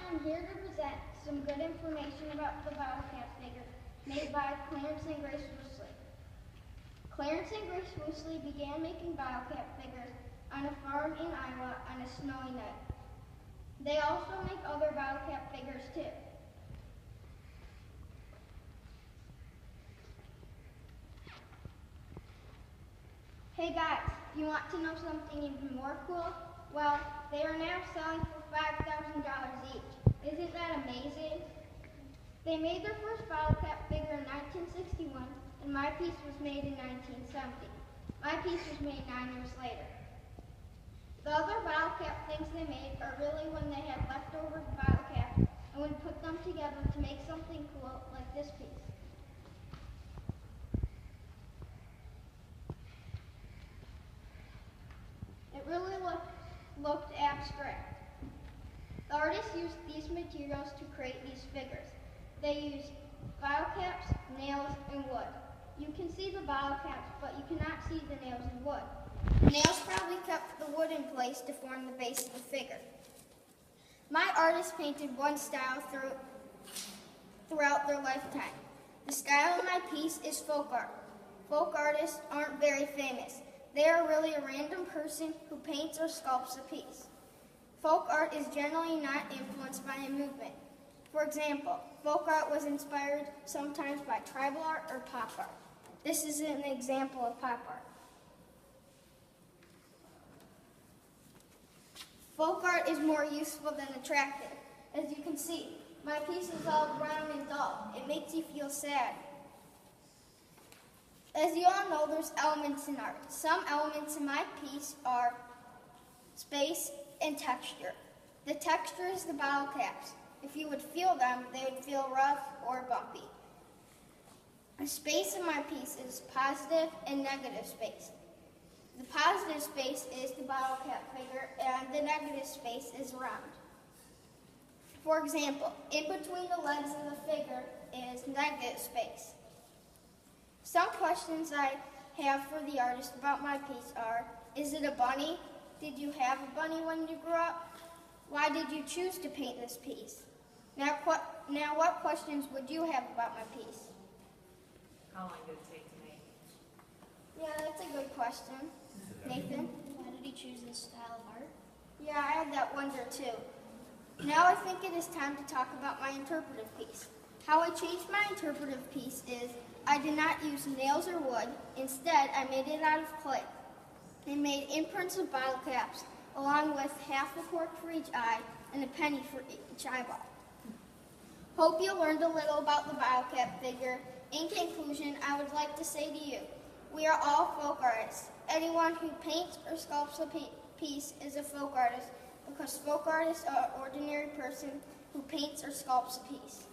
I'm here to present some good information about the Bottlecap figure made by Clarence and Grace Woosley. Clarence and Grace Woosley began making Bottlecap figures on a farm in Iowa on a snowy night. They also make other Bottlecap figures too. Hey guys, you want to know something even more cool? Well, they are now selling for $5,000 each. Isn't that amazing? They made their first Bottlecap figure in 1961, and my piece was made in 1970. My piece was made 9 years later. The other Bottlecap things they made are really when they had leftover Bottlecap and would put them together to make something cool like this piece. It really looked abstract. The artists used these materials to create these figures. They used Bottlecaps, nails, and wood. You can see the Bottlecaps, but you cannot see the nails and wood. The nails probably kept the wood in place to form the base of the figure. My artist painted one style throughout their lifetime. The style of my piece is folk art. Folk artists aren't very famous. They are really a random person who paints or sculpts a piece. Folk art is generally not influenced by a movement. For example, folk art was inspired sometimes by tribal art or pop art. This is an example of pop art. Folk art is more useful than attractive. As you can see, my piece is all brown and dull. It makes you feel sad. As you all know, there's elements in art. Some elements in my piece are space and texture. The texture is the Bottlecaps. If you would feel them, they would feel rough or bumpy. The space in my piece is positive and negative space. The positive space is the Bottlecap figure, and the negative space is round. For example, in between the legs of the figure is negative space. Some questions I have for the artist about my piece are, is it a bunny? Did you have a bunny when you grew up? Why did you choose to paint this piece? Now what questions would you have about my piece? How long did it take to make? Yeah, that's a good question. Nathan? Why did he choose this style of art? Yeah, I had that wonder too. Now I think it is time to talk about my interpretive piece. How I changed my interpretive piece is I did not use nails or wood. Instead, I made it out of clay. I made imprints of Bottlecaps, along with half a cork for each eye and a penny for each eyeball. Hope you learned a little about the Bottlecap figure. In conclusion, I would like to say to you, we are all folk artists. Anyone who paints or sculpts a piece is a folk artist, because folk artists are an ordinary person who paints or sculpts a piece.